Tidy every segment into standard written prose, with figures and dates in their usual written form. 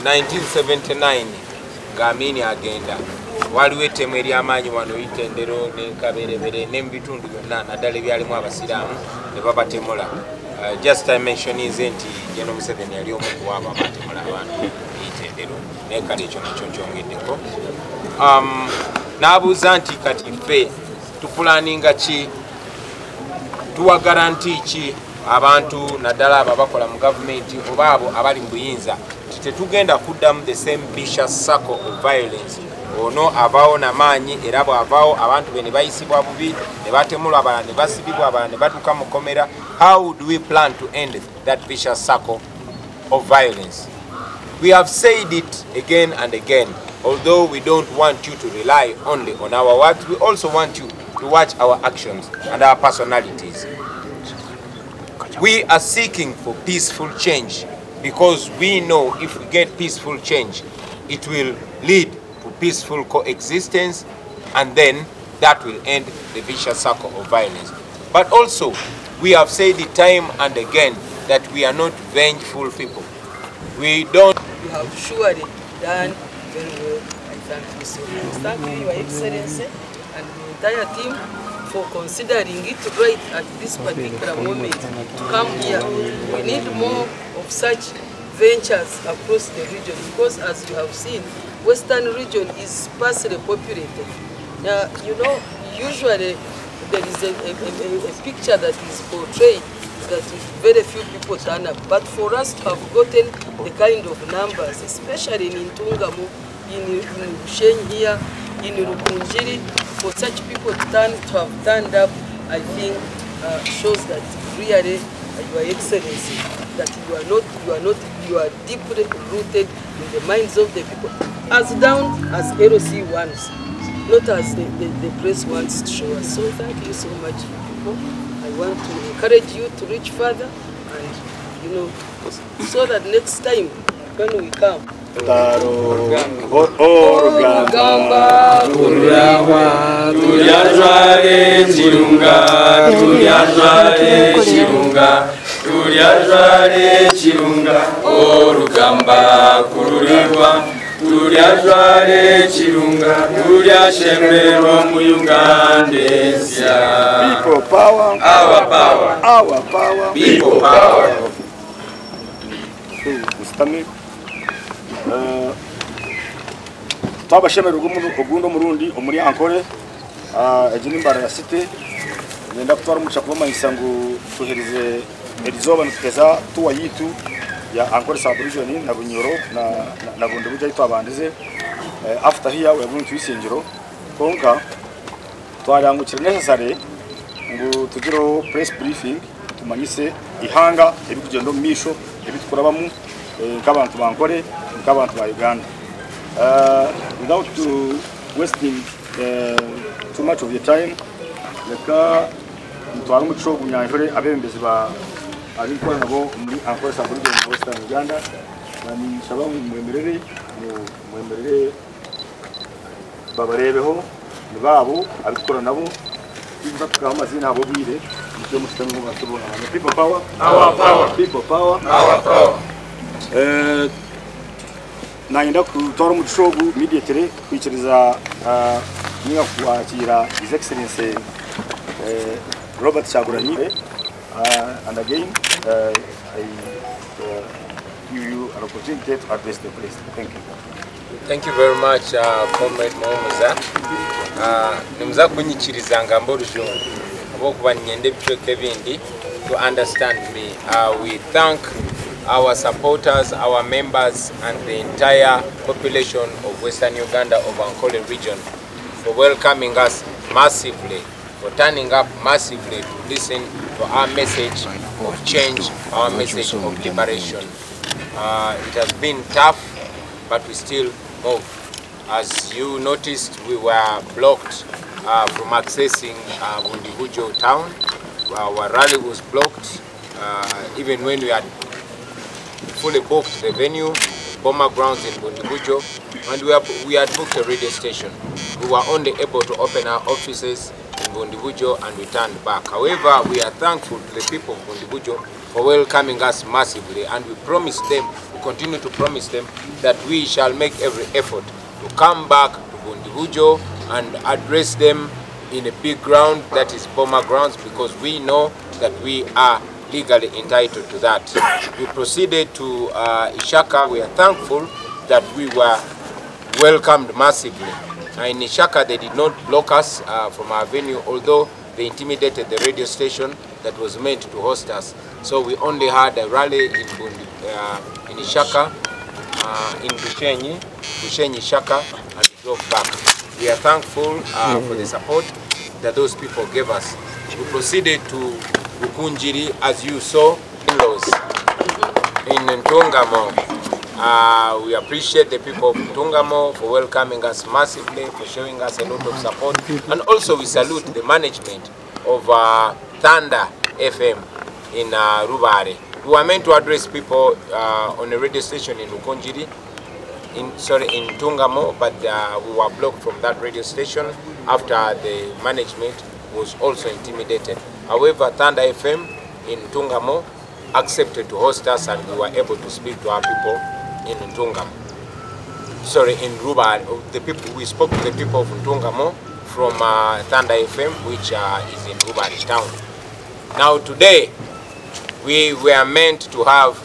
1979 ng'Amini agenda waliwo ettemu ery'amaanyi wano Itendero n'Enkaberebere n'ebitundu byonna naddala ebyalimu abasiraamu ne babatemula. Just I mention nti General Museveni yali omu ku abo abatemula abantu Itendero naye kale ekyo nakyo kyongeddeko. N'abuuza nti kati ffe tupulaninga ki, tuwa garanti ki abantu naddala abo abakola mu gavumenti oba abo abali mu buyinza tetugenda kuddamu the same vicious circle of violence. Ono avaawo n'amaanyi era bw'avaawo abantu be ne bayisibwa bubi ne batemulwa abalala ne basibibwa abalala ne badduka mu kkomera. How do we plan to end that vicious circle of violence? We have said it again and again. Although we don't want you to rely only on our words, we also want you to watch our actions and our personalities. We are seeking for peaceful change because we know if we get peaceful change, it will lead to peaceful coexistence, and then that will end the vicious circle of violence. But also, we have said it time and again that we are not vengeful people. We don't... You have surely done very well. I thank you so much. Thank you, Your Excellency, and the entire team for considering it right at this particular moment to come here. We need more of such ventures across the region because, as you have seen, Western region is sparsely populated. You know, usually there is a picture that is portrayed that very few people turn up. But for us to have gotten the kind of numbers, especially in Ntungamo, in Bushen here, in Rukunjiri, for such people to have turned up, I think shows that really, Your Excellency, that you are deeply rooted in the minds of the people, as down as LC wants, not as the press wants to show us. So thank you so much, people. I want to encourage you to reach further, and you know, so that next time when we come. Tulyajwale chirunga, tulyashemerwa mu Ugandesya. People power, our power, our power, people power. Twabashemera ugundo murundi omuri Ankole ejini Mbarara City ngenda kutwara umuca kuva isango tuhereze erizoba ntukeza tuwa yitu ya Ankole sub-region na Bunyoro na Bundi buja itabandize after here we are going to isengero konka twarangukira necessary ngo tugiro press briefing tumanyise ihanga ebikugendo misho ebitukorabamu nk'abantu bankore nk'abantu ba Uganda. Without wasting too much of your time, leka mutwara umuco kunyanjore abembezi ba ari kwa nabo muri Ankole sub-region mu Western Uganda nani shaba mwemerere babarebeho nibabo abikora nabo bivuga tukamazina abo bire nicyo mutanga mu batubona people power, our power, people power, our power. Naenda kutwara umuco immediately kwikiriza niga kwakira His Excellency Robert Chagulanyi, and again I give you an opportunity to address the place. Thank you. Thank you very much, Comrade Momuza. Nimza kunyikiriza ngambo rujo abokuba nyende bichoke bindi to understand me. We thank our supporters, our members, and the entire population of Western Uganda of Ankole region for welcoming us massively, for turning up massively to listen to our message of change, our message of liberation. It has been tough, but we still move. As you noticed, we were blocked from accessing Bundibujo town. Our rally was blocked, even when we had fully booked the venue, bomber grounds in Bundibujo, and we had booked a radio station. We were only able to open our offices in Bundibujo and we turned back. However, we are thankful to the people of Bundibujo for welcoming us massively, and we promise them, we continue to promise them that we shall make every effort to come back to Bundibujo and address them in a big ground, that is Boma grounds, because we know that we are legally entitled to that. We proceeded to Ishaka. We are thankful that we were welcomed massively. In Ishaka, they did not block us from our venue, although they intimidated the radio station that was meant to host us. So we only had a rally in Ishaka, in Bushenyi, Ishaka, and we drove back. We are thankful for the support that those people gave us. We proceeded to Bukunjiri, as you saw, in-laws in Ntungamo. We appreciate the people of Ntungamo for welcoming us massively, for showing us a lot of support, and also we salute the management of Thunder FM in Rubare. We were meant to address people on a radio station in Bukunjiri, in Ntungamo, but we were blocked from that radio station after the management was also intimidated. However, Thunder FM in Ntungamo accepted to host us, and we were able to speak to our people in Ntungamo. In Rubare. We spoke to the people of Ntungamo from Thunder FM, which is in Rubare town. Now today, we were meant to have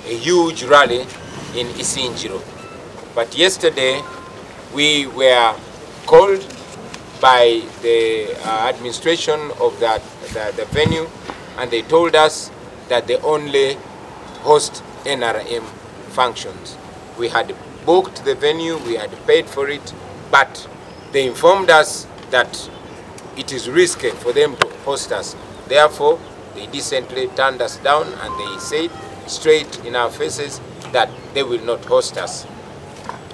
a huge rally in Isinjiro. But yesterday, we were called by the administration of the venue, and they told us that they only host NRM functions. We had booked the venue, we had paid for it, but they informed us that it is risky for them to host us. Therefore, they decently turned us down, and they said straight in our faces that they will not host us.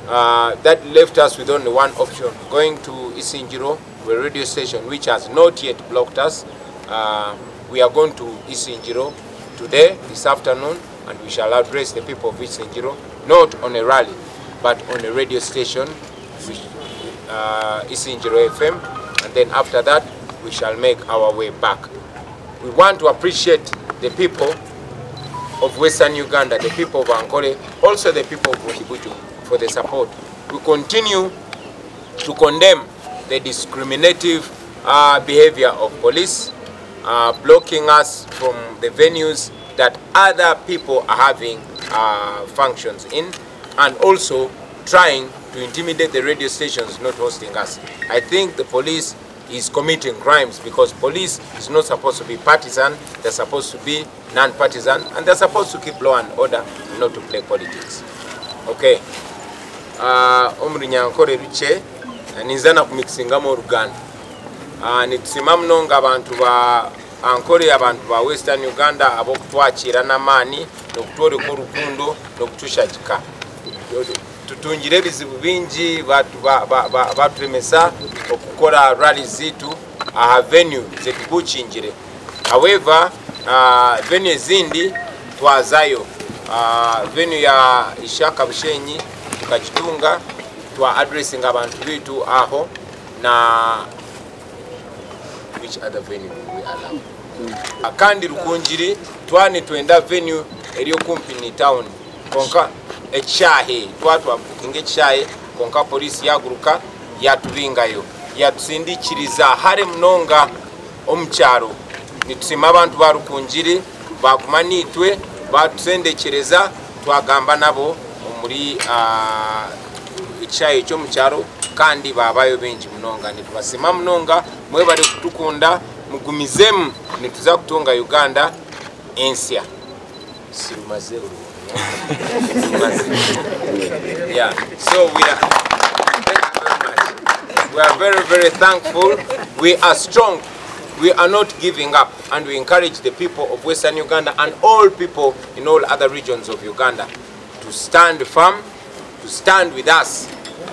That left us with only one option, going to Isinjiro, a radio station which has not yet blocked us. We are going to Isinjiro today, this afternoon, and we shall address the people of Isinjiro, not on a rally, but on a radio station, Isinjiro FM, and then after that, we shall make our way back. We want to appreciate the people of Western Uganda, the people of Ankole, also the people of Bundibujo, for the support. We continue to condemn the discriminative behavior of police, blocking us from the venues that other people are having functions in, and also trying to intimidate the radio stations not hosting us. I think the police is committing crimes, because police is not supposed to be partisan, they're supposed to be non-partisan, and they're supposed to keep law and order, not to play politics. Okay. Nyankore ruche nizana kumixingamo Uganda. Nitusimamno nga abantu ba Ankole, abantu ba Western Uganda abo kutwachira namani nokutore ko rukundo nokutushajika. Tutungire bizibu bingi baturemesa okukora rally zitu venue zetubuchinjire. However, venue zindi twazayo, venue ya Ishaka Bushenyi tukachitunga, twa addressing abantu bitu aho, na which other venue we allow. Kandi Rukunjiri twani twenda venue eriyo kumpi ni town konka echahe twatwa bukinge chahe konka polisi yaguruka yatubingayo yatusindikiriza hare mnonga omcharo nitusima abantu ba Rukunjiri bakumanitwe batusendekereza twagamba nabo muri ichahe cyo mcharo kandi babayo benji mnonga nitubasima mnonga mwe bari kutukunda mugumizemu nituza kutunga Uganda ensya sirumazeru. Yeah, so we are very, very thankful. We are strong. We are not giving up, and we encourage the people of Western Uganda and all people in all other regions of Uganda to stand firm, to stand with us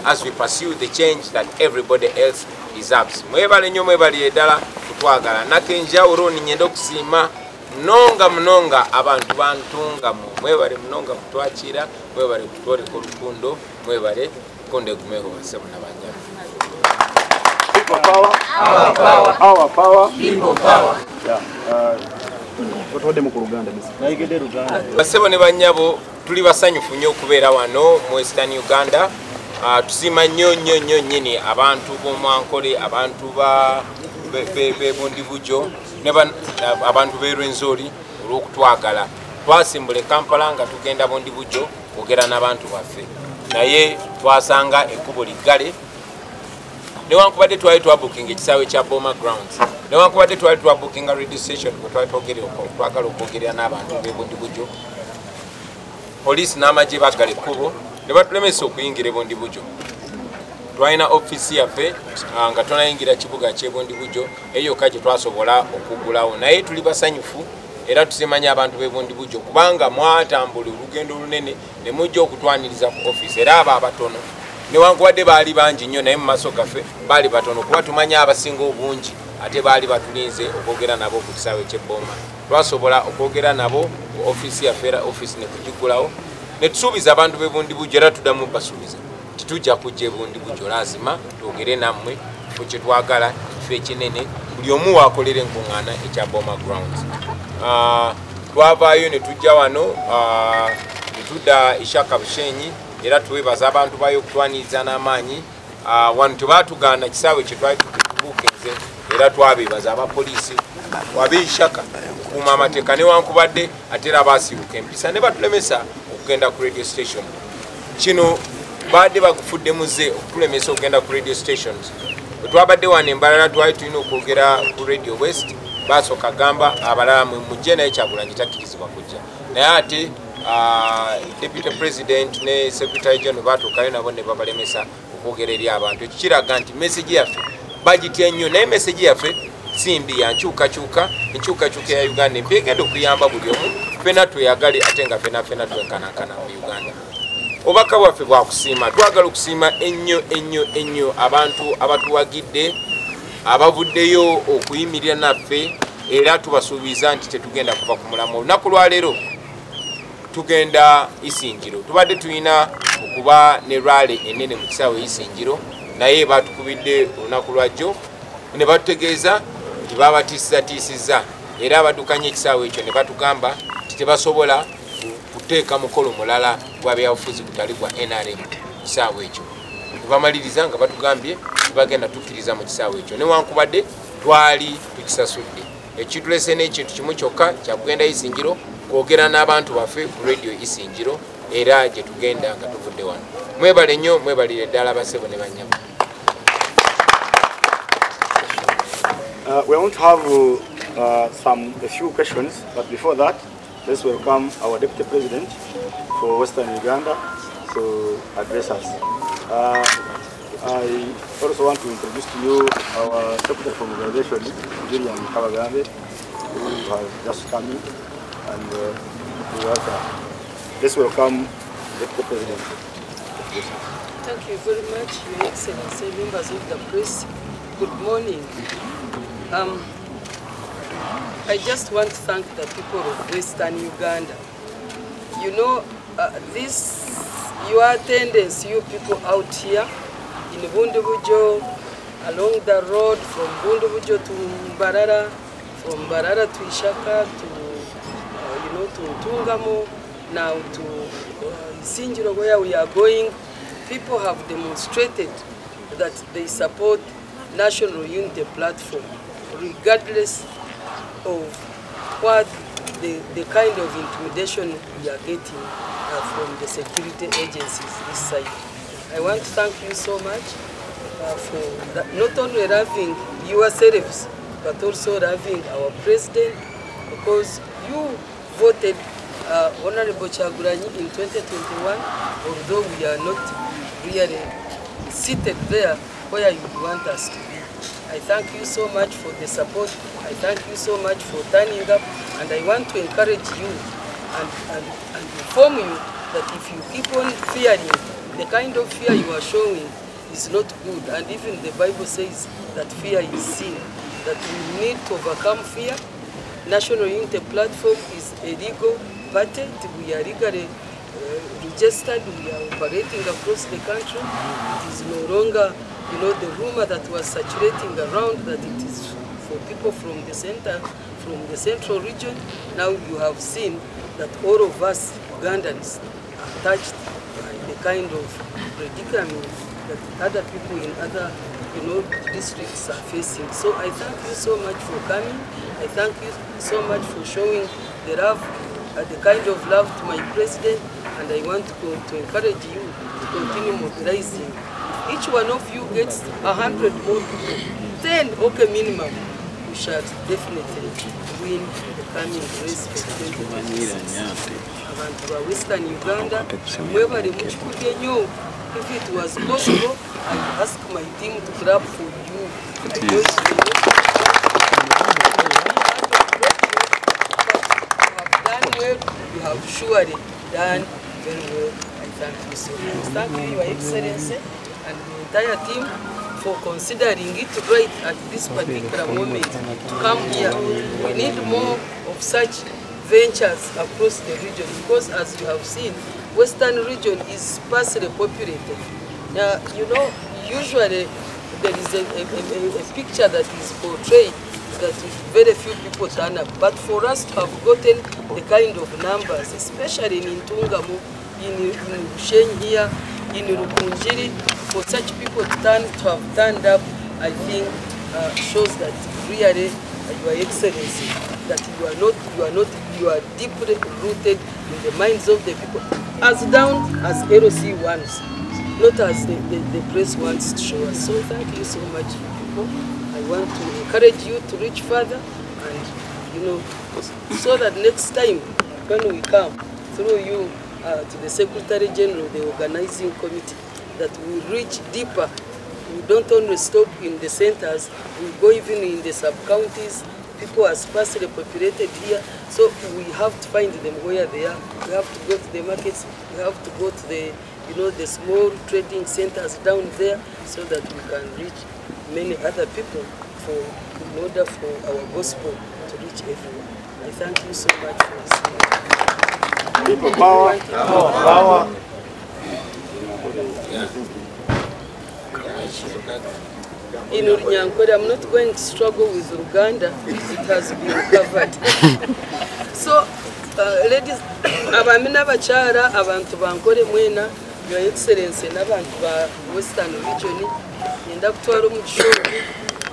as we pursue the change that everybody else deserves. Mwebale nyo mwebale yedala kutwagala nakenja uroni nyendo kusima mnonga abantu bantunga mwebale mnonga kutwachira mwebale kutwore ko rukundo mwebale konde gumeho basema nabanja. People power. Our power. Our power. People power. Yeah. Basebo ne banyabo tuli basanyufu nnyo okubeera wano mu Western Uganda. Tusima nnyo nyini abantu b'omu Ankole, abantu b'Bundi Bujo, abantu b'e Rwenzori olw'okutwagala. Twasimbula Kampala nga tugenda Bundi Bujo kwogera n'abantu baffe. Naye twasanga ekkubo liggale. Newankubadde twali twabukinga ekisaawe kya Boma Grounds. Newankubadde twali twabukinga radio station kwe twali twagala okwogerera n'abantu b'e Bundi Bujo. Poliisi n'amagye baggala ekkubo ne batulemesa okuyingira e Bundi Bujo. Twalina offisi yaffe nga tonayingira kibuga ky'e Bundi Bujo eyo kajje twasobola okuggulawo. Naye tuli basanyufu era tusimanya abantu b'e Bundi Bujo kubanga mwatambula olugendo olunene ne mujja okutwaniriza ku offisi era abo abatono newankubadde baali bangi nnyo naye mu maaso gaffe baali batono kuba tumanya abasinga obungi ate baali batulinze okwogera nabo ku kisaawe ky'Eboma. Twasobola okwogera nabo ku offisi yaffe era offisi ne tugiggulawo ne tusuubiza abantu b'e Bundi Bujo era tuddamu basuubiza titujja kujja e Bundi Bujo lazima twogere nammwe kifo kye twagala kifo ekinene buli omu waakolera enkuŋŋaana ekya Boma Grounds. Twavaayo ne tujja wano ne tudda Ishaka Bushenyi era twebaza abantu bayo okutwaniriza n'amaanyi. Wano tebaatugaana kisaawe kye twali tubuukenze era twabeebaza abapoliisi wab'Ishaka okukuuma amateeka newankubadde ate era baasibuka empisa ne batulemesa okugenda ku radio station. Kino baadde bagufudde muze okutulemesa okugenda ku radio stations. Bwe twabadde wano e Mbarara twali tulina okwogera ku Radio West basooka gamba abalala mujje naye Kyagulanyi takkirizibwa kujja. Naye ate Deputy President ne Secretary General baatuukayo nabo ne babalemesa okwogera eri abantu. Ekyo kiraga nti message yaffe bagitya nnyo naye message yaffe simbi ya nkyukakyuka ya Uganda empya egenda okuyamba buli omu ffenna tweyagale ate nga ffenna twenkanankana mu Uganda. Obubaka bwaffe bwakusiima twagala okusiima ennyo abantu abatuwagidde abavuddeyo okuyimirira naffe era tubasuubiza nti tetugenda kuva ku mulamwa. Olunaku lwaleero tugenda Isingiro. Tubadde tulina okuba ne rally ennene mu kisaawe Isingiro naye batukubidde olunaku lwajjo ne batutegeeza nti babatiisatiisizza era abaddukanya ekisaawe ekyo ne batugamba nti tebasobola kuteeka mukolo mulala gwa byabufuzi gutali gwa NRM mu kisaawe ekyo. Tebamaliriza nga batugambye tebagenda tukkiriza mu kisaawe ekyo newankubadde twali tukisasudde. Ekitulese n'ekintu kimu kyokka kyakugenda Isingiro kwogera n'abantu baffe ku radio Isingiro era gye tugenda nga tuvudde wano. Mwebale nnyo mwebalire ddala basebo ne banyabo. We want to have a few questions, but before that, let's welcome our Deputy President for Western Uganda to address us. I also want to introduce to you our Secretary for Mobilization, Julian Kabagambe, who has just come in, and let's welcome Deputy President. Thank you very much, Your Excellency, members of the press. Good morning. I just want to thank the people of Western Uganda. You know, your attendance, you people out here in Bundi Bujo, along the road from Bundi Bujo to Mbarara, from Mbarara to Ishaka to Tungamo, now to Isingiro where we are going. People have demonstrated that they support National Unity Platform, regardless of what the kind of intimidation we are getting from the security agencies this side. I want to thank you so much for that, not only loving yourselves, but also loving our president, because you voted Honorable Kyagulanyi in 2021, although we are not really seated there where you want us to be. I thank you so much for the support. I thank you so much for turning up, and I want to encourage you and inform you that if you keep on fearing, the kind of fear you are showing is not good. And even the Bible says that fear is sin, that we need to overcome fear. National Unity Platform is a legal party. We are legally registered. We are operating across the country. It is no longer you know, the rumor that was circulating around that it is for people from the center, from the central region. Now you have seen that all of us Ugandans are touched by the kind of predicament that other people in other, you know, districts are facing. So I thank you so much for coming. I thank you so much for showing the love, the kind of love to my president, and I want to encourage you to continue mobilizing. Each one of you gets 100 more people, 10 okay minimum. We shall definitely win the coming race for 2026. Abantu ba Western Uganda, mwebale muchikuke nyo. If it was possible, I would ask my team to clap for you. I know it's you have surely done very well. I thank you so much. Thank you, Your Excellency, and the entire team for considering it right at this particular moment to come here. We need more of such ventures across the region because, as you have seen, Western region is sparsely populated. Now, you know, usually there is a picture that is portrayed that very few people turn up. But for us to have gotten the kind of numbers, especially in Ntungamo, in Bushen here, in Rukunjiri, for such people to have turned up, I think shows that really, Your Excellency, that you are deeply rooted in the minds of the people, as down as LOC wants, not as the press wants to show us. So thank you so much, people. I want to encourage you to reach further, and you know, so that next time when we come through you to the Secretary General, the organizing committee, that we reach deeper. We don't only stop in the centers, we go even in the sub-counties. People are sparsely populated here, so we have to find them where they are. We have to go to the markets, we have to go to the, you know, the small trading centers down there, so that we can reach many other people in order for our gospel to reach everyone. I thank you so much for listening. People power. Power. In Nyankore, I'm not going to struggle with Uganda. It has been covered. So, ladies, abamina bachara, abantu bankore mwena, Your Excellency, n'abantu ba Western region, yenda kutwara umugishobozi,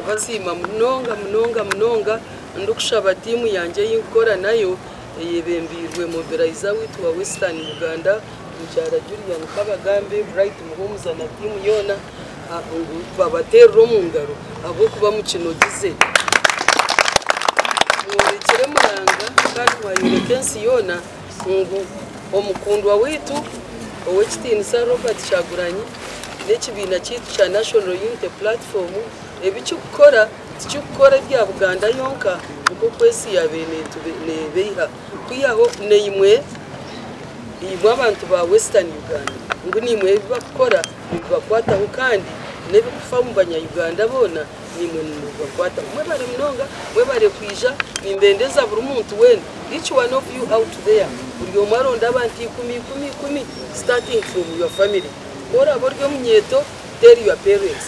bazima munonga, ndukushaba timu yanje yinkora nayo, yebembirwe mobilizer witu wa Western Uganda, mchara Julian Kabagambe, Bright Muhumuza na timu yona, babatero mu ngaro abo kuba mukino gize murekere muranga kandi wayorekensi yona ngo omukundwa witu owekitini Robert Chaguranyi n'ekibina kitu cha National Unity Platform ebicyukora bya Buganda yonka uko kwesi yabene tubeha kuyaho neimwe abantu ba Western Uganda ngo nimwe bakora bakwataho kandi nebikufa mu banyayuganda bona nimwe bakwata mwebare mnonga mwebare kwija nimbendeza buri muntu wena each one of you out there uriyo maronda abantu 10 starting from your family ora boryo mnyeto tell your parents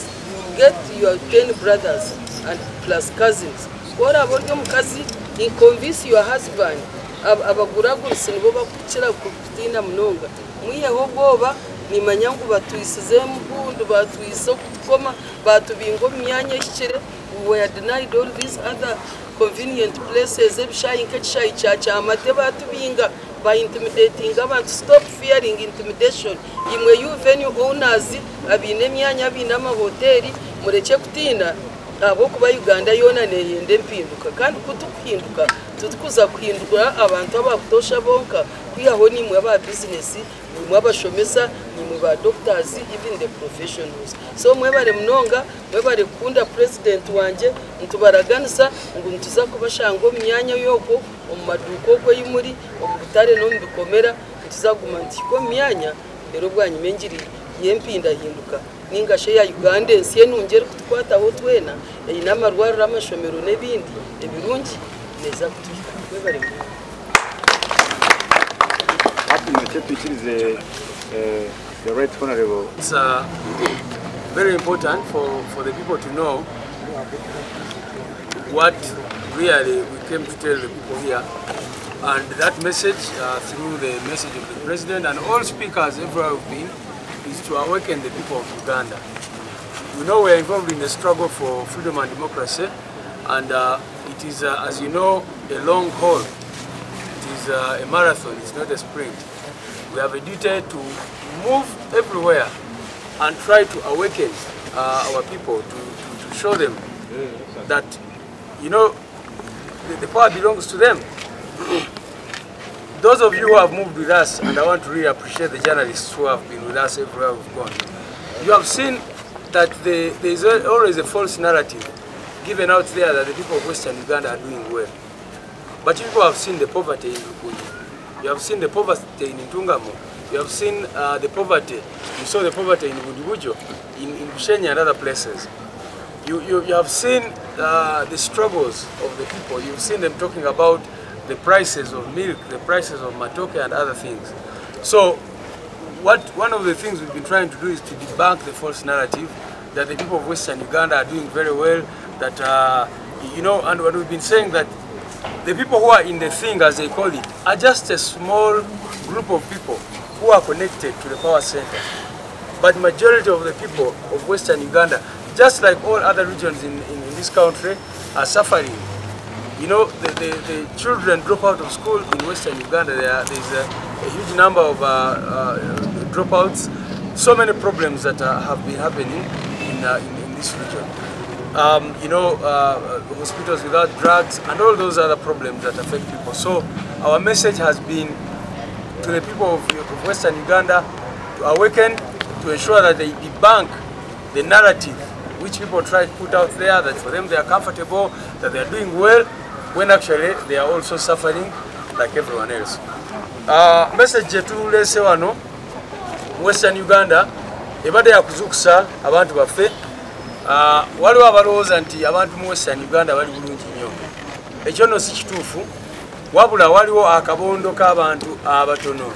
get your 10 brothers and plus cousins ora boryo mukazi convince your husband abaguragurisi nibo bakukira kutina mnonga mwiyeho boba ni manyangu batwisize mbundu batwiso kukoma batubingo myanya kire. We were denied all these other convenient places ebishayi nk'ekishayi cha amate batubinga by intimidating abantu. Stop fearing intimidation. Imwe you venue owners abine myanya abine amahoteli mureke kutinda abo kuba Uganda yona neyende mpinduka kandi kutukuhinduka tutukuza kuhindura abantu abakutosha bonka kwiyaho nimwe aba business nimwe abashomesa nimwe ba doctors even the professionals. So mwebare mnonga mwebare kunda president wanje ntubaraganisa ngo ntuza kubashango myanya yoko omumaduko ko yimuri omubutare no mbikomera ntuzaguma ntiko myanya rero bwanyu mengiri yempinda hinduka ningashe ya Uganda nsiye nungere kutukwata aho twena inama rwara amashomero nebindi ebirungi neza kutuka mwebare the right honorable. very important for the people to know what really we came to tell the people here. And that message, through the message of the President and all speakers everywhere we've been, is to awaken the people of Uganda. We know we're involved in the struggle for freedom and democracy, and it is, as you know, a long haul. It is a marathon, it's not a sprint. We have a duty to move everywhere and try to awaken our people, to show them that, you know, the power belongs to them. Those of you who have moved with us, and I want to really appreciate the journalists who have been with us everywhere we've gone, you have seen that there is always a false narrative given out there that the people of Western Uganda are doing well. But you people have seen the poverty in Rukunji. You have seen the poverty in Ntungamo. You have seen the poverty. You saw the poverty in Budibujo, in Bushenyi and other places. You have seen the struggles of the people. You've seen them talking about the prices of milk, the prices of matoke and other things. So one of the things we've been trying to do is to debunk the false narrative that the people of Western Uganda are doing very well, that, you know, and what we've been saying that the people who are in the thing, as they call it, are just a small group of people who are connected to the power center. But majority of the people of Western Uganda, just like all other regions in this country, are suffering. You know, the children drop out of school in Western Uganda. There's a huge number of dropouts. So many problems that have been happening in this region. You know, hospitals without drugs and all those other problems that affect people. So our message has been to the people of Western Uganda to awaken, to ensure that they debunk the narrative which people try to put out there, that for them they are comfortable, that they are doing well, when actually they are also suffering like everyone else. Message tulese wano Western Uganda ebade yakuzukusa abantu baffe. Waliwo abalowooza nti abantu mu Western Uganda bali bulungi nnyo. Ekyo nno si kituufu, wabula waliwo akabondo k'abantu abatono.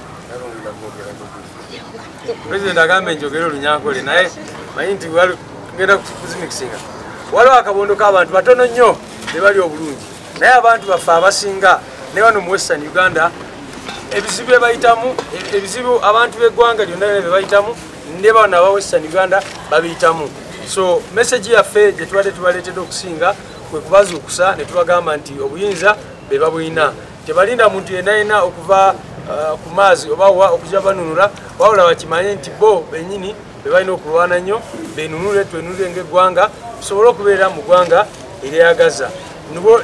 President agambe njogere olunyankole naye manyi nti ngenda kuzimikisinga. Waliwo akabondo k'abantu batono nnyo be bali obulungi. Naye abantu baffe abasinga ne wano mu Western Uganda ebizibu ebayitamu, ebizibu abantu b'eggwanga lyonna be bayitamu, ne bano aba Western Uganda babiyitamu. So message yaffe gye tubadde tubaleetedde okusinga kwe kubazuukusa ne tubagamba nti obuyinza be babulina. Tebalinda muntu yenna okuva ku maazi oba okujja banunula, wabula bakimanye nti bo bennyini be balina okulwana nnyo, benunule twenunule ng'eggwanga, tusobole okubeera mu ggwanga eryeyagaza.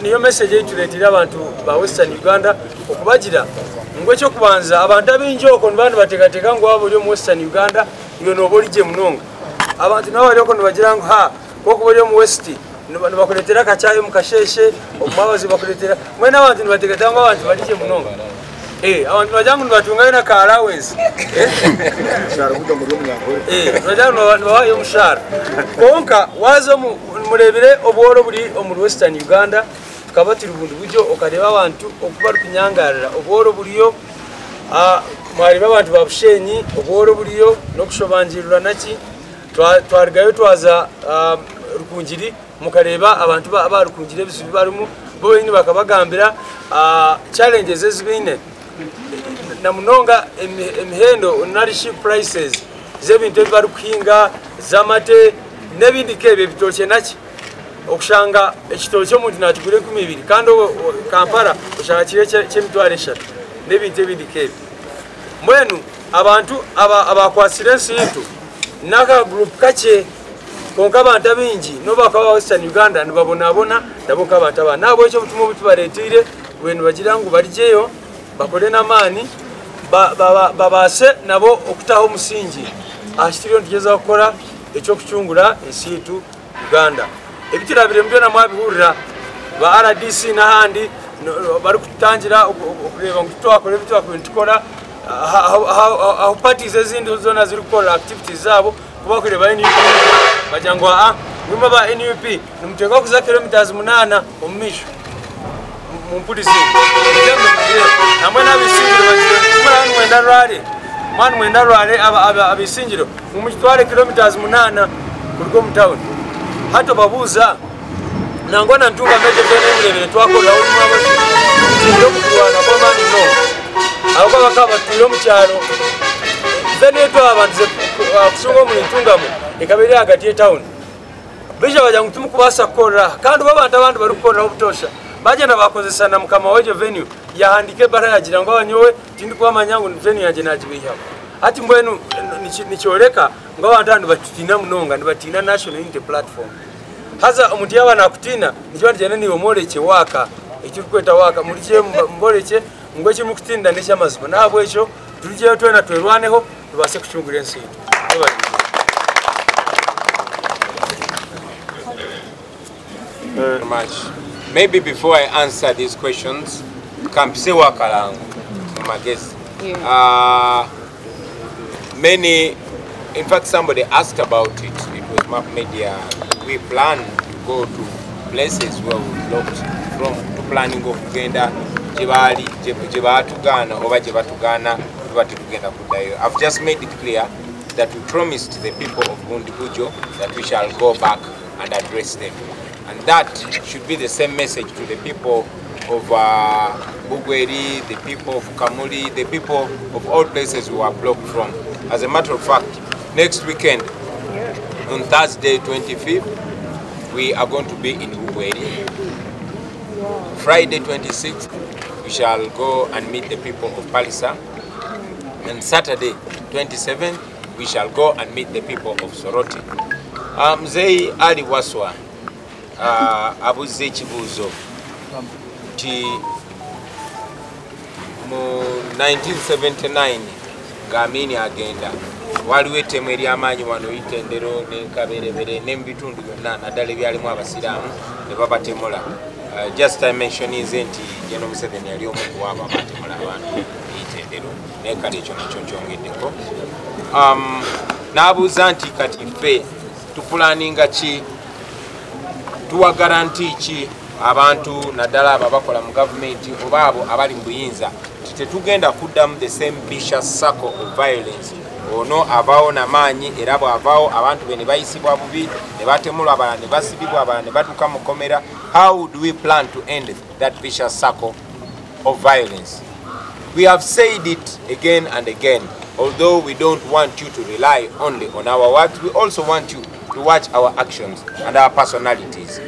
Niyo message yetuleetera abantu ba Western Uganda okubagira ng'ekyokubanza abantu ab'ingi okwo ne bantu bateekateeka ngu waba oli omu Western Uganda iyo nooba oli gye munonga. Abantu nabo bali okwo ne bagira ngu okuba oli omu West ne bakuleetera kacaayi mu kasheshe, omwabazi bakuleetera. Mwena abantu ne bateekateeka ngu abantu bali gye munonga. Abantu bagira ngu ne batungayo na ka allowance. Bagira ngu ne bawaayo omushahara. Konka waza muleebere obuwolo buli omu Western Uganda, tukaba Rubundu bujo okareeba abantu okuba lukunyangarira obuwolo buliyo, mwaleba abantu ba Bushenyi obuwolo buliyo n'okushobanjirira naki. Twarigayo twaza Rukunjiri mukareeba abantu aba Rukunjiri ebizibu balimu, bo benyini bakabagambira challenges ezibaine na munonga emihendo nourishing prices z'ebintu ebibali kuhinga z'amate n'ebindi k'ebyo ebitooke naki okushanga ekitooke omuntu nakigura 20,000 kandi Kampala oshanga kire ky'emitwalo 3 n'ebintu ebindi k'ebyo. Mbwenu abantu abakwasire ensintu naka group kache konka abantu abingi n'obakawa Western Uganda nibabonaabona nabo nk'abantu aba nabo ekyo butumu butubaleetire bwenu bagira ngu balijeyo bakole n'amaani babaase nabo okutaho omusingi akitiriyo ntugeza okukola ekyokucungula ensi yetu Uganda. Ebitirabire byonna mwabihurira ba RDC n'ahandi bari kutangira okureba ngu twakola ebitwakola ntukola aho parties ezindi zona ziri kukola activities zabo kuba kureba NUP bagira ngu mwima ba NUP nimuteka okuza kilometers 8 omumisho mumpulisi namwe n'abisingiro mwana mwenda lwale abisingiro mumutwale kilometers 8 kuliko mu town hata babuuza nangona ntunga meje bene twakola ulimwa ndio kuwana kwa mani no abo bakaba tulo mu kyalo zene to abantu kusunga mu ntungamo ekabiri hagati ya town bisha baja mtumu kubasa kora kandi babantu abantu bari gukora obutosha bagenda bakozesana mukama weje venue yahandike bara yagira ngo abanyowe tindi kwa manyangu venue yaje najibiha ati mbwenu nichoreka ngo abantu batitina munonga ndibatina national unity platform haza omuntu yaba nakutina nijo njene niwo moleke waka ekirukweta waka mulije mboleke ngwe kimukutinda n'ekyamazima nabo ekyo tulije twena twerwaneho tubase kuchungura ensi much. Maybe before I answer these questions, kampise wakalangu magezi. Many, in fact, somebody asked about it. It was Map Media. We plan to go to places where we looked from to planning of Uganda, Jibali, Jibatugana, over Jibatugana, Jibatugana Kudayo. I've just made it clear that we promised the people of Bundibujo that we shall go back and address them. And that should be the same message to the people of Bugweri, the people of Kamuli, the people of all places who are blocked from. As a matter of fact, next weekend, on Thursday 25th, we are going to be in Bugweri. Friday 26th, we shall go and meet the people of Palisa. And Saturday 27th, we shall go and meet the people of Soroti. Mzee Ali Waswa, abuze ekibuuzo ti mu 1979 ng'Amini agenda waliwo ettemu ery'amaanyi wano Itendero n'Enkaberebere n'ebitundu byonna naddala ebyalimu abasiraamu ne babatemula. Just I mention nti General Museveni yali omu ku abo abatemula abantu Itendero naye kale ekyo nakyo kyongeddeko. N'abuuza nti kati ffe tupulaninga ki tuwa guarantee ki abantu naddala abakola mu gavumenti oba abo abali mu buyinza tetugenda kuddamu the same vicious circle of violence. Ono abaawo n'amaanyi era bw'avaawo abantu be ne bayisibwa bubi ne batemulwa abalala ne basibibwa abalala ne badduka mu komera. How do we plan to end that vicious circle of violence? We have said it again and again. Although we don't want you to rely only on our words, we also want you to watch our actions and our personalities.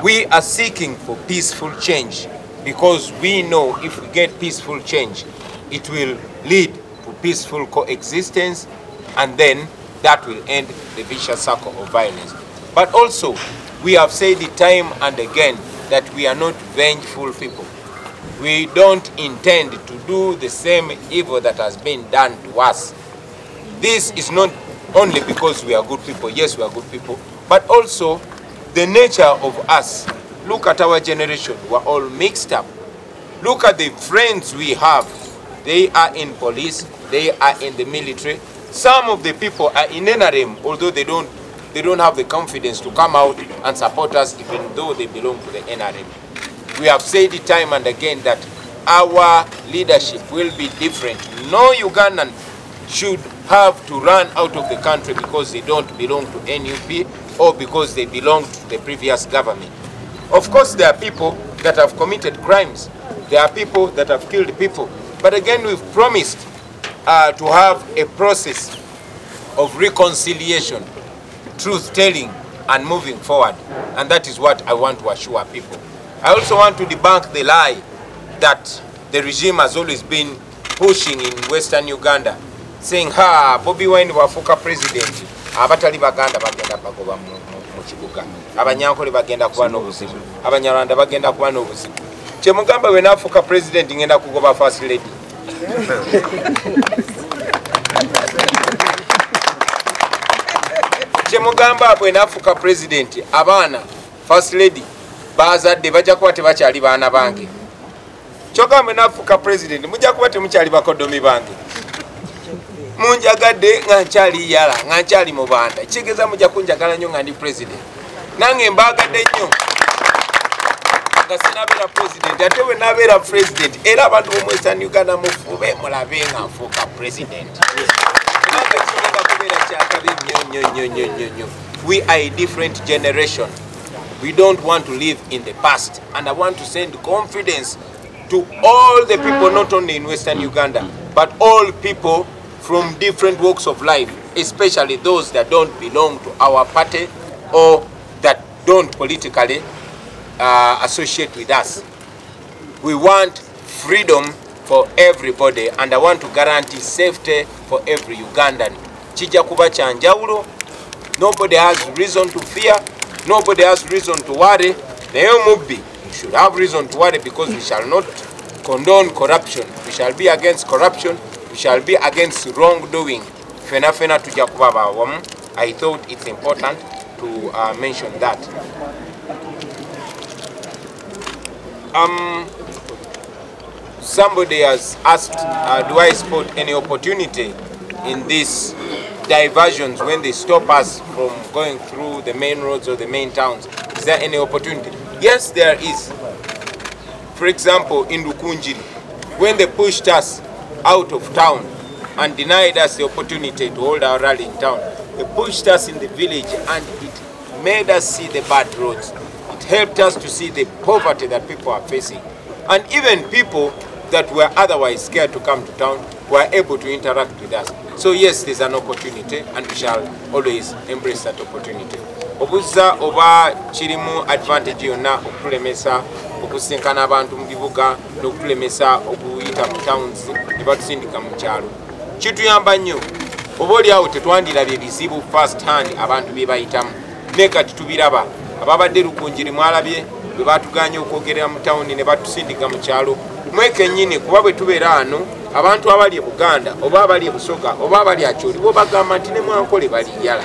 We are seeking for peaceful change because we know if we get peaceful change, it will lead to peaceful coexistence, and then that will end the vicious circle of violence. But also, we have said it time and again that we are not vengeful people. We don't intend to do the same evil that has been done to us. This is not only because we are good people. Yes, we are good people, but also the nature of us. Look at our generation. We're all mixed up. Look at the friends we have. They are in police. They are in the military. Some of the people are in NRM, although they don't have the confidence to come out and support us, even though they belong to the NRM. We have said it time and again that our leadership will be different. No Ugandan should have to run out of the country because they don't belong to NUP or because they belong to the previous government. Of course, there are people that have committed crimes. There are people that have killed people. But again, we've promised to have a process of reconciliation, truth-telling, and moving forward. And that is what I want to assure people. I also want to debunk the lie that the regime has always been pushing in Western Uganda, saying, Bobi Wine wafuka president, abatali baganda bagenda bagoba mu kibuga, abanyankole bagenda kuba n'obuzibu, abanyarwanda bagenda kuba n'obuzibu. Kye mugamba we nafuka president ngenda kugoba first lady. Kye mugamba bwe nafuka president abaana first lady bazadde bajja kuba tebakyali baana bange. Kyogamba nafuka president mujja kuba temukyali bakodomi bange. Munjagadde nga nkyali yala nga nkyali mu banda. Kigeza mujja kunjagala nnyo nga ndi president. Nange mbaagadde nnyo nga sinabeera president ate bwe nabeera president era abantu b'omu Western Uganda mufube mulabe nga nfuuka president. We are a different generation. We don't want to live in the past. And I want to send confidence to all the people, not only in Western Uganda, but all people from different walks of life, especially those that don't belong to our party or that don't politically associate with us. We want freedom for everybody, and I want to guarantee safety for every Ugandan. Chija kuba chanjawulo. Nobody has reason to fear. Nobody has reason to worry. We should have reason to worry because we shall not condone corruption. We shall be against corruption. We shall be against wrongdoing. I thought it's important to mention that. Somebody has asked, do I spot any opportunity in these diversions when they stop us from going through the main roads or the main towns? Is there any opportunity? Yes, there is. For example, in Rukunjiri, when they pushed us out of town and denied us the opportunity to hold our rally in town, they pushed us in the village and it made us see the bad roads. It helped us to see the poverty that people are facing. And even people that were otherwise scared to come to town were able to interact with us. So yes, there's an opportunity and we shall always embrace that opportunity. Obuza oba chirimu advantage yonna okulemesa okusinkana abantu mu bibuga n'okulemesa okuyita mu towns ne batusindika mu kyalo. Kituyamba nnyo. Oba oli awo tetwandirabye bizibu first hand abantu bye bayitamu. Ne kati tubiraba. Ababadde Rukunjiri mwalabye bwe batuganya okwogerera mu town ne batusindika mu kyalo. Mweke nnyini kuba bwe tubeera ano abantu abali e Buganda oba abali e Busoga oba abali Acholi bo bagamba nti ne mu Ankole baliyala.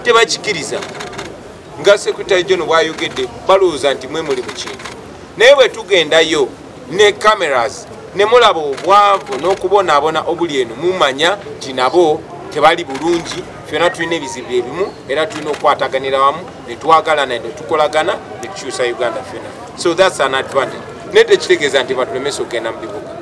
Tebakikiriza. Nga Secretary General bw'ayogedde balowooza nti mwe muli mu kintu. Naye bwe tugendayo ne cameras ne mulaba obwavu n'okubonaabona obuli eno mumanya nti nabo tebali bulungi, ffenna tulina ebizibu ebimu era tulina okwataganira wamu ne twagalana ne tukolagana ne tukyusa Uganda ffenna. So that's an advantage. Ne tekitegeeza nti batulemesa okugenda mu bibuga.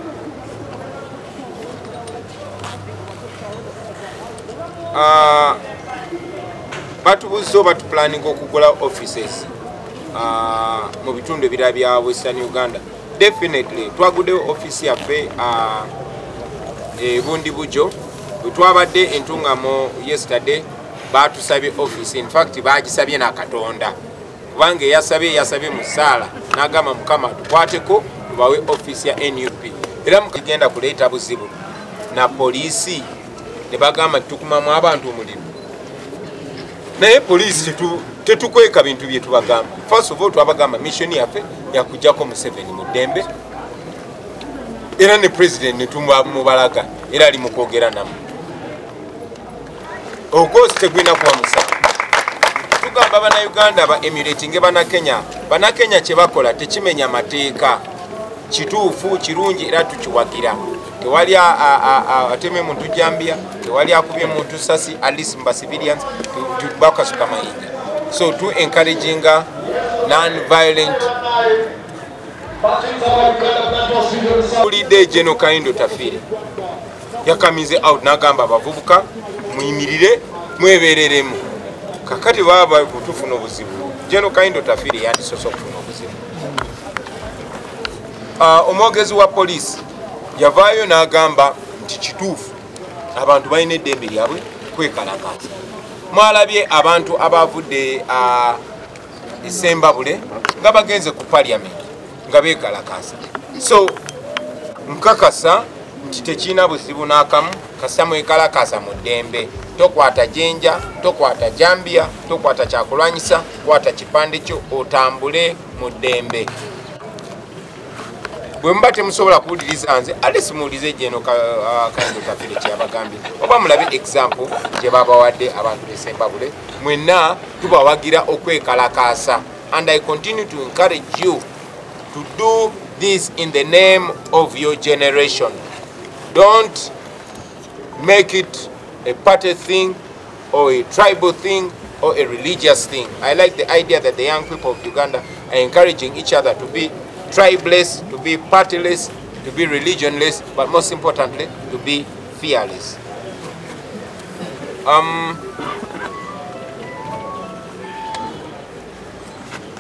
Batubuuza oba tupulaninga okugula offices mu bitundu ebirala bya Western Uganda. Definitely twaguddeyo office yaffe Bundi Bujo. Bwe twabadde entungamo yesterday batusabye office. In fact bagisabye na Katonda kubanga yasabye mu ssaala n'agamba Mukama tukwateko tubawe office ya NUP. Era mukigenda kuleeta buzibu na poliisi ne bagamba tukumamu abantu omuliro. Naye poliisi tetukweka bintu bye tubagamba. First of all twabagamba mission yaffe yakujjako Museveni mu ddembe. Era ne president ne tumubalaga era ali mu kwogera namu. Ogoozi tegwina kuba musa. Tugamba Bannayuganda ba emulating Bannakenya. Bannakenya kye bakola tekimenya mateeka. Kituufu kirungi era tukiwagira. Tewali ateme muntu jambia, tewali akubye muntu sasi, at least mba civilians bakasuka mayinja. So to encouraging non-violent Holiday General Kaindo Tafiri yakamize out n'agamba abavubuka muyimirire mwebereremu. Kakati baba kutufuna obuzibu. General Kaindo Tafiri yandisoso okufuna obuzibu. Omwogezi wa police yavaayo n'agamba nti kituufu abantu balina eddembe lyabwe kwekalakaasa. Mwalabye abantu abavudde Isembabule nga bagenze ku parliament nga beekalakaasa. So nkakasa nti tekirina buzibu n'akamu kasita mwekalakaasa mu ddembe. Tokwata jenja, tokwata jambia, tokwata kyakulwanyisa, kwata kipande kyo otambule mu ddembe. Bwe mba temusobola kuwuliriza nze ate simuwulize General Kaindo Tafiri kyabagambye oba mulabe example gye babawadde abantu b'Isembabule. Mwenna tubawagira okwekalakaasa. And I continue to encourage you to do this in the name of your generation. Don't make it a party thing or a tribal thing or a religious thing. I like the idea that the young people of Uganda are encouraging each other to be tribeless, to be partyless, to be religionless, but most importantly, to be fearless.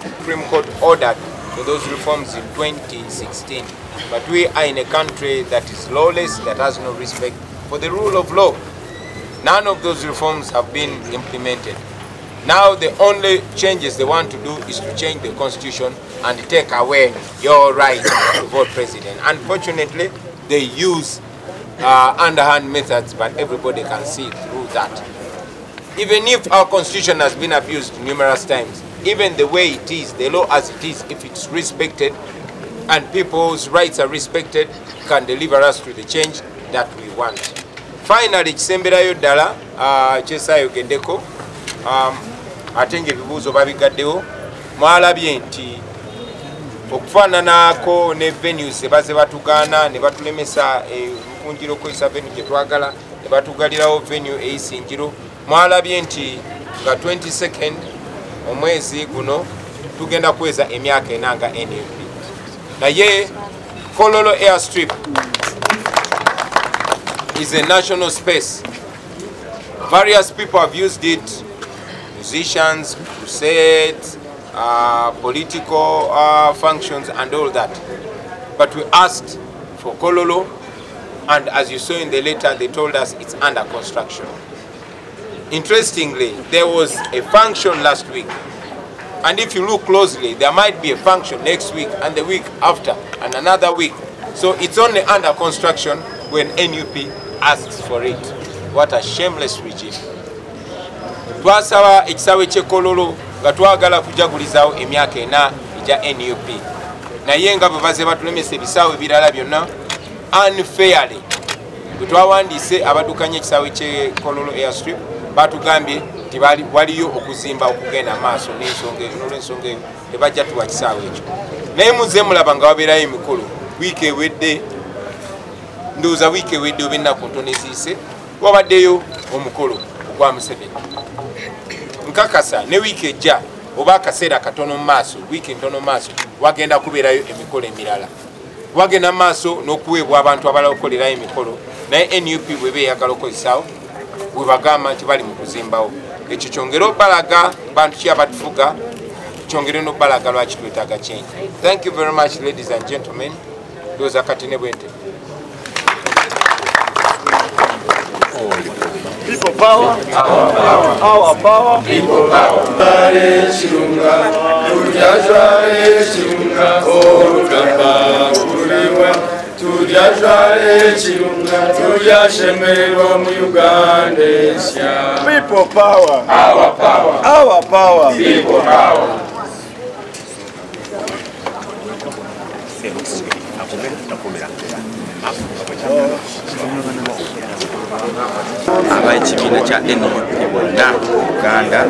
Supreme Court ordered for those reforms in 2016. But we are in a country that is lawless, that has no respect for the rule of law. None of those reforms have been implemented. Now the only changes they want to do is to change the constitution and take away your right to vote president. Unfortunately, they use underhand methods, but everybody can see through that. Even if our constitution has been abused numerous times, even the way it is, the law as it is, if it's respected and people's rights are respected, can deliver us to the change that we want. Finally, kisemberayo ddala kyesayogeddeko ate ng'ebibuuzo babigaddewo mwalabye nti okufaananako ne venues ebaze batugaana ne batulemesa lukunjiro kwesa venue gye twagala ne batugalirawo venue eyisinjiro. Mwalabye nti nga 22nd omwezi guno tugenda kweza emyaka enanga NUP. Naye Kololo airstrip is a national space. Various people have used it, musicians, crusades, political functions and all that. But we asked for Kololo, and as you saw in the letter, they told us it's under construction. Interestingly, there was a function last week, and if you look closely, there might be a function next week and the week after and another week. So it's only under construction when NUP asks for it. What a shameless regime. Twasaba ekisawe ky'Ekololo nga twagala kujagulizawo emyaka ena ejja NUP. Naye nga bwe baze batulemesa ebisaawe ebirala byonna unfairly. Bwe twawandiise abaddukanya ekisaawe ky'Ekololo airstrip batugambye nti waliyo okuzimba okugenda maaso n'ensonga eyo, n'olw'ensonga eyo tebajja tuwa kisaawe ekyo. Naye muze mulaba nga wabeerayo emikolo wiiki ewedde, ndowooza wiiki ewedde oba ennaku ntono eziise wabaddeyo omukolo ogwa Museveni. Nkakasa ne wiiki ejja oba akaseera katono mu maaso, wiiki ntono mu maaso, wagenda kubeerayo emikolo emirala. Wagenda mu maaso n'okuweebwa abantu abalala okukolerayo emikolo, naye NUP bw'eba eyagala okukozesaawo bwe bagamba nti bali mu kuzimbawo. Ekyo kyongera obbalaga bantu ki abatufuga, kyongere n'obbalaga lwaki twetaaga change. Thank you very much, ladies and gentlemen. Ndowooza kati ne bwente. People power, our power, people power. People power, our power, our power, people power. Abakibiina kya NUP bonna Uganda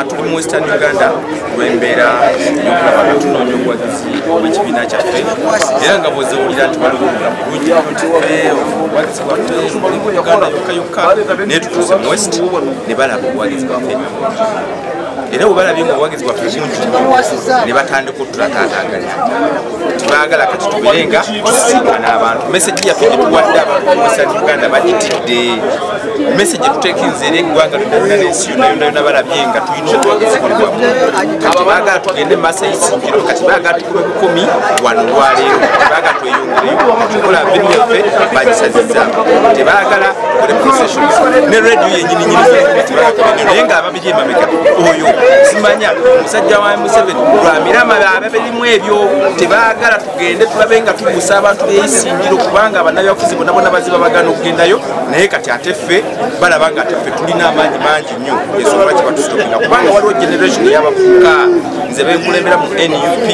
tuli mu Western Uganda lw'embeera y'okulaba nga tunoonya obuwagizi obw'ekibiina kyaffe era nga bw'oziwulira nti waliwo bulungi obuwagizi bwaffe mu Uganda yokka naye tutuuse mu West ne balaba obuwagizi bwaffe era bwe balabye nga obuwagizi bwaffe bungi ne batandika otulataataagalira tebaagala kati tubeere nga tusinkana abantu. Message yaffe gye tuwadde abantu mu Western Uganda bagitidde. Message gye tuteekinze era eggwanga lyonna n'ensi yonna balabye nga tuyinza twagizibulibwa. Kati baagala tugende mu maaso y'ekisinjiro, kati baagala tukube bukumi wano olwaleero, tebaagala tweyongereyo. Tukola venue yaffe bagisazizzaako, tebaagala tukole processions ne radio yennyini tebaagala naye nga ababiri emabega oyo simanya omusajja wa Museveni lwamirama ababirimu ebyo tebaagala tugende tulabe nga tubuusa abantu b'ekisinjiro kubanga bannabyabufuzi bonna bonna baziba bagana okugendayo. Naye kati ate ffe balaba nga ate ffe tulina amaanyi mangi nnyo ensonga kye batusitopinga kubanga waliwo generation y'abavubuka nze benkulembera mu NUP.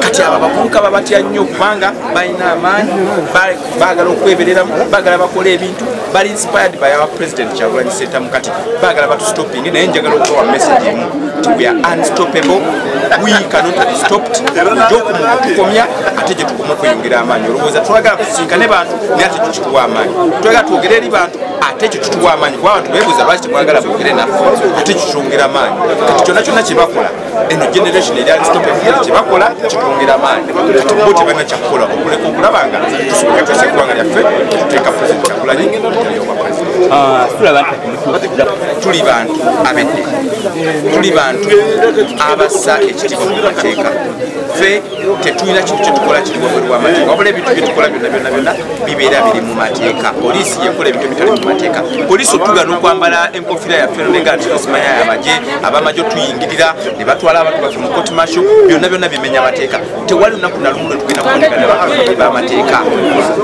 Kati abo abavubuka babatya nnyo kubanga balina amaanyi, baagala okwebereramu, baagala bakole ebintu, bali inspired by our president Kyagulanyi Ssentamu. Kati baagala batusitopinge naye njagala okubawa message emu nti we are unstoppable, we cannot be stopped. Tukomya ate gye tukoma okweyongera amaanyi. Olowooza twagala tusinkane bantu naye ate tukituwa amaanyi, twagala twogere eri bantu ate kyo tutuwa amaanyi kuba abantu beebuuza lwaki temwagala boogere naffe ate kitwongera amaanyi. Kati kyonna kyonna kye bakola eno generation eri unstoppable kye bakola kitwongera amaanyi. Kati bo tebalina kyakukola okuleka okulaba nga tusobola twese eggwanga lyaffe tuteeka president Kyagulanyi tuli bantu abedde, tuli bantu abassa ekitiibwa mu mateeka. Ffe tetulina kintu kye tukola kiri wabweru w'amateeka, wabula ebintu bye tukola byonna bibeera biri mu mateeka. Poliisi yekola ebintu ebitali mu mateeka. Poliisi otugaana okwambala enkofiira yaffe nenga nti tusimanya y'amagye, ab'amagye tuyingirira ne batwala abantu baffe mu court martial, byonna bimenya amateeka. Tewali lunaku na lumu lwe tugenda kukwatagana n'abantu b'amateeka.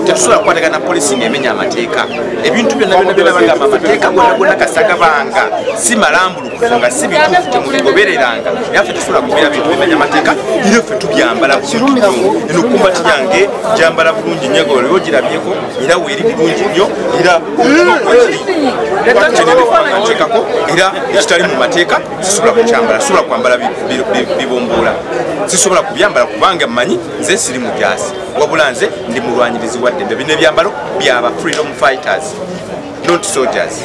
Tetusobola kukwatagana na poliisi ng'emenya amateeka. Ebintu byonna bagamba amateeka gonna kasagabanga si malambulukufu nga si bituufu temubigobereranga. Yaffe tetusobola kubeera bintu bimenya amateeka, era ffe tubyambala bulungi nnyo. Eno kumbati yange gyambala bulungi nnyo, olwo ogirabyeko era weeri bulungi nnyo, era kyenebifanantekako era ekitali mu mateeka sisobola kukyambala, sisobola kwambala bibomboola, sisobola kubyambala kubanga mmanyi nze siri mujaasi, wabula nze ndi mulwanyirizi wa ddembe. Bino ebyambalo byaba freedom fighters, not soldiers.